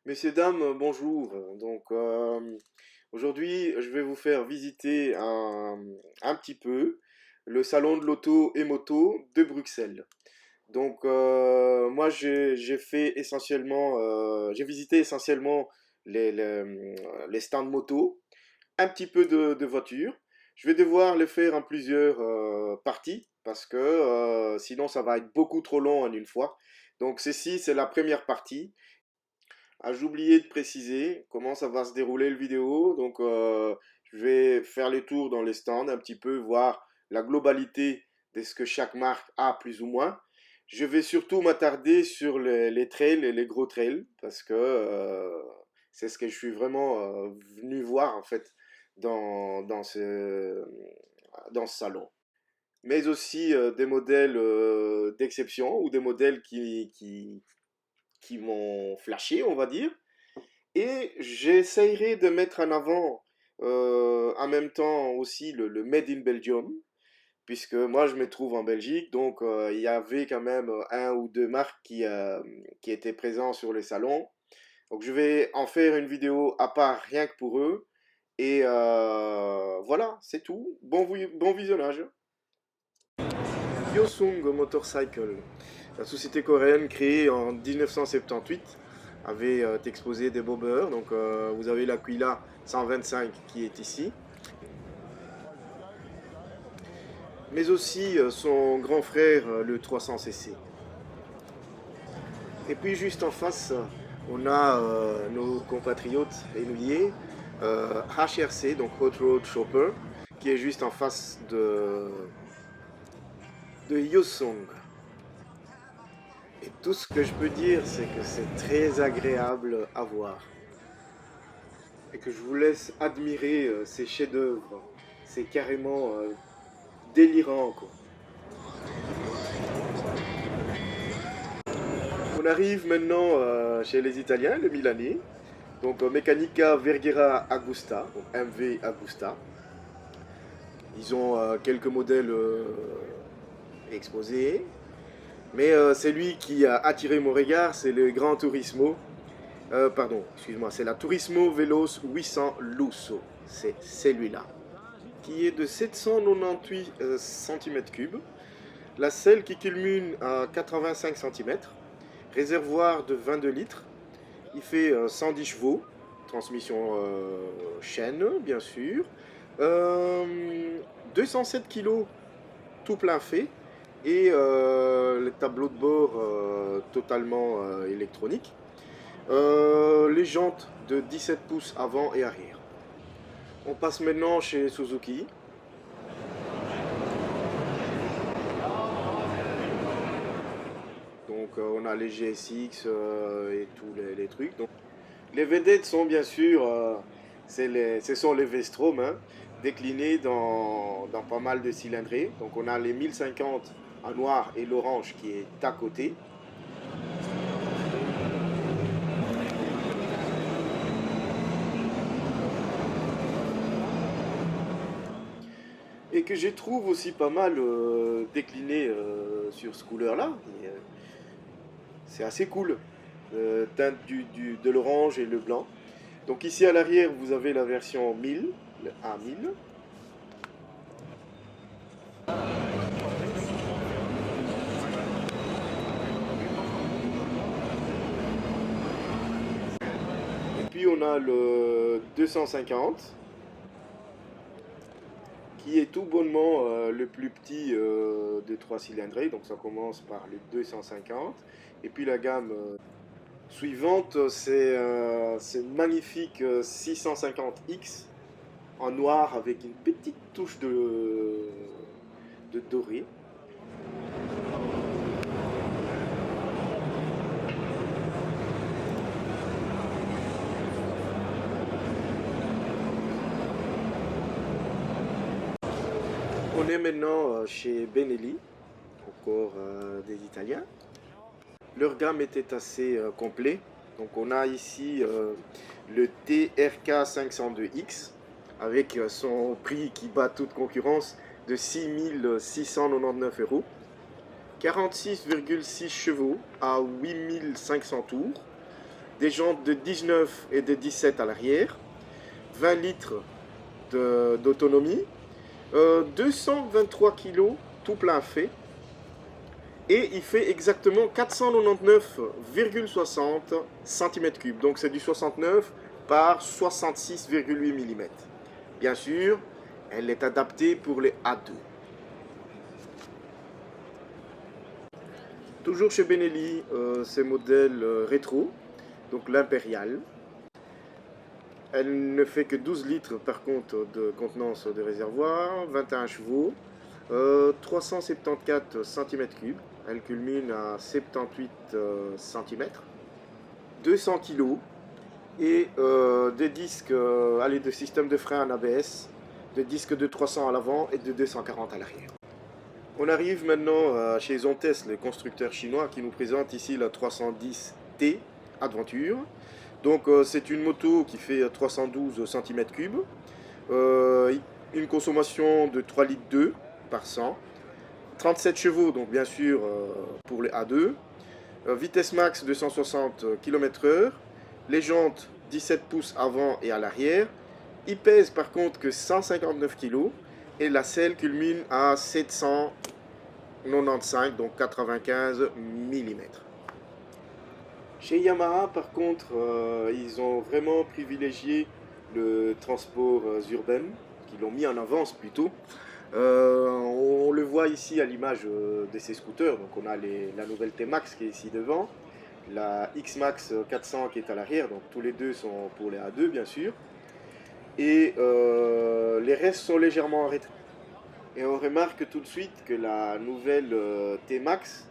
Messieurs, dames, bonjour. Aujourd'hui, je vais vous faire visiter un petit peu le salon de l'auto et moto de Bruxelles. Moi, j'ai fait essentiellement, j'ai visité essentiellement les stands moto, un petit peu de voitures. Je vais devoir le faire en plusieurs parties parce que sinon, ça va être beaucoup trop long en une fois. Donc, ceci, c'est la première partie. Ah, j'ai oublié de préciser comment ça va se dérouler le vidéo. Je vais faire les tours dans les stands, un petit peu voir la globalité de ce que chaque marque a plus ou moins. Je vais surtout m'attarder sur les trails et les gros trails parce que c'est ce que je suis vraiment venu voir en fait dans ce salon. Mais aussi des modèles d'exception ou des modèles qui m'ont flashé, on va dire. Et j'essayerai de mettre en avant en même temps aussi le Made in Belgium, puisque moi je me trouve en Belgique, donc il y avait quand même un ou deux marques qui étaient présents sur les salons. Donc je vais en faire une vidéo à part rien que pour eux. Et voilà, c'est tout. Bon visionnage. Hyosung Motorcycle, la société coréenne créée en 1978, avait exposé des bobbers. Vous avez l'Aquila 125 qui est ici, mais aussi son grand frère le 300cc. Et puis juste en face, on a nos compatriotes énouillés, HRC, donc Hot Road Chopper, qui est juste en face de Hyosung. Et tout ce que je peux dire, c'est que c'est très agréable à voir. Et que je vous laisse admirer ces chefs-d'œuvre. C'est carrément délirant, quoi. On arrive maintenant chez les Italiens, le Milanais. Mechanica Verghera Agusta, donc MV Agusta. Ils ont quelques modèles exposés. Mais c'est lui qui a attiré mon regard, c'est le Gran Turismo. Pardon, excuse-moi, c'est la Turismo Veloz 800 Lusso. C'est celui-là. Qui est de 798 cm3. La selle qui culmine à 85 cm. Réservoir de 22 litres. Il fait 110 chevaux. Transmission chaîne, bien sûr. Euh, 207 kg tout plein fait. Et le tableau de bord totalement électronique. Les jantes de 17 pouces avant et arrière. On passe maintenant chez Suzuki. On a les GSX et tous les trucs. Donc, les vedettes sont bien sûr, ce sont les Vestrom, hein, déclinés dans pas mal de cylindrées. Donc on a les 1050 en noir et l'orange qui est à côté. Et que je trouve aussi pas mal décliné sur ce couleur-là. C'est assez cool. Teinte de l'orange et le blanc. Donc ici à l'arrière, vous avez la version 1000, le A1000. Et puis on a le 250, qui est tout bonnement le plus petit de 3 cylindrées. Donc ça commence par le 250. Et puis la gamme suivante, c'est magnifique 650X en noir avec une petite touche de doré. On est maintenant chez Benelli, encore des Italiens. Leur gamme était assez complet. Donc on a ici le TRK 502X avec son prix qui bat toute concurrence de 6 699 euros. 46,6 chevaux à 8500 tours. des jantes de 19 et de 17 à l'arrière, 20 litres d'autonomie, 223 kg tout plein fait, et il fait exactement 499,60 cm3. Donc c'est du 69 par 66,8 mm. Bien sûr, elle est adaptée pour les A2. Toujours chez Benelli, ces modèles rétro, donc l'impérial. Elle ne fait que 12 litres par contre de contenance de réservoir, 21 chevaux, 374 cm3. Elle culmine à 78 cm, 200 kg et des disques, de système de frein en ABS, des disques de 300 à l'avant et de 240 à l'arrière. On arrive maintenant chez Zontes, le constructeur chinois, qui nous présente ici la 310T Adventure. Donc c'est une moto qui fait 312 cm3, une consommation de 3 litres 2 par 100, 37 chevaux, donc bien sûr pour les A2, vitesse max 260 km/h, les jantes 17 pouces avant et à l'arrière. Il pèse par contre que 159 kg et la selle culmine à 795, donc 95 mm. Chez Yamaha, par contre, ils ont vraiment privilégié le transport urbain, qu'ils l'ont mis en avance plutôt. On le voit ici à l'image de ces scooters. Donc on a la nouvelle T-Max qui est ici devant, la X-Max 400 qui est à l'arrière, donc tous les deux sont pour les A2 bien sûr. Et les restes sont légèrement en rétrait. Et on remarque tout de suite que la nouvelle T-Max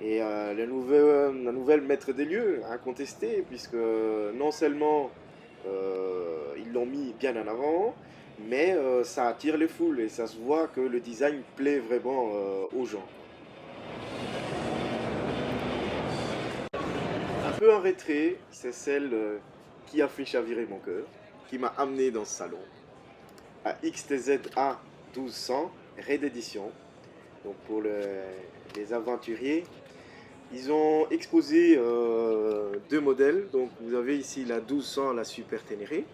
et la nouvelle maître des lieux, incontestée, puisque non seulement ils l'ont mis bien en avant, mais ça attire les foules et ça se voit que le design plaît vraiment aux gens. Un peu en retrait, c'est celle qui a fait chavirer mon cœur, qui m'a amené dans ce salon, à XTZ-A 1200 Raid Edition, donc pour les aventuriers. Ils ont exposé deux modèles. Donc vous avez ici la 1200, la Super Ténéré.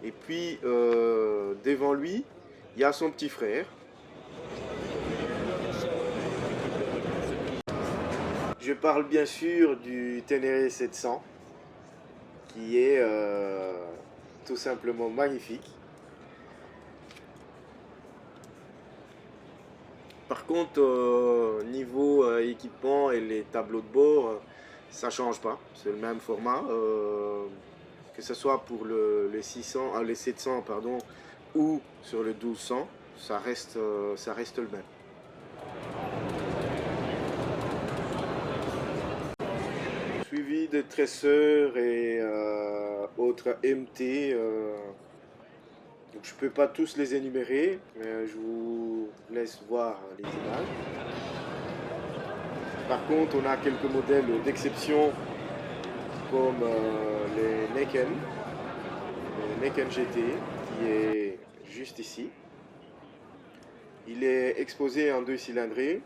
Et puis devant lui, il y a son petit frère. Je parle bien sûr du Ténéré 700, qui est tout simplement magnifique. Par contre, niveau équipement et les tableaux de bord, ça change pas. C'est le même format. Que ce soit pour les 600, les 700 pardon, ou sur le 1200, ça reste le même. Suivi de tresseurs et autres MT. Donc je peux pas tous les énumérer, mais je vous laisse voir les images. Par contre, on a quelques modèles d'exception comme le Neken GT, qui est juste ici. Il est exposé en 2 cylindrés.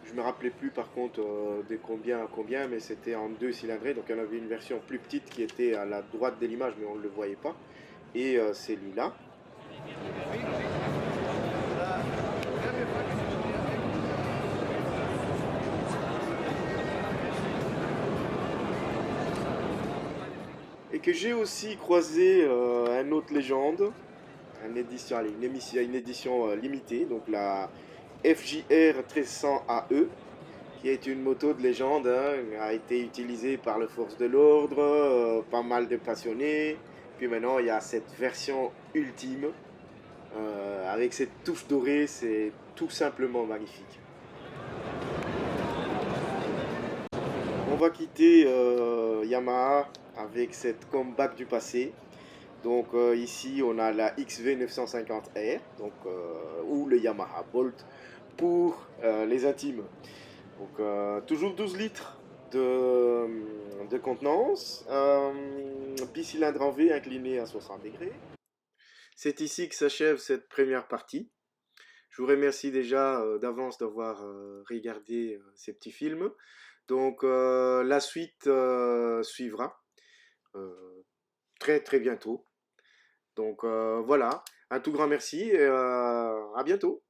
Je me rappelais plus par contre de combien à combien, mais c'était en 2 cylindrés. Donc il y en avait une version plus petite qui était à la droite de l'image, mais on ne le voyait pas. Et celui-là. Et que j'ai aussi croisé une autre légende, une édition limitée, donc la FJR 1300 AE, qui est une moto de légende, hein, a été utilisée par les forces de l'ordre, pas mal de passionnés. Puis maintenant, il y a cette version ultime, avec cette touche dorée, c'est tout simplement magnifique. On va quitter Yamaha avec cette comeback du passé. Donc ici, on a la XV 950R, donc, ou le Yamaha Bolt pour les intimes. Donc toujours 12 litres de contenance, bicylindre en V incliné à 60 degrés. C'est ici que s'achève cette première partie. Je vous remercie déjà d'avance d'avoir regardé ces petits films. Donc la suite suivra euh, très très bientôt. Donc voilà, un tout grand merci et à bientôt.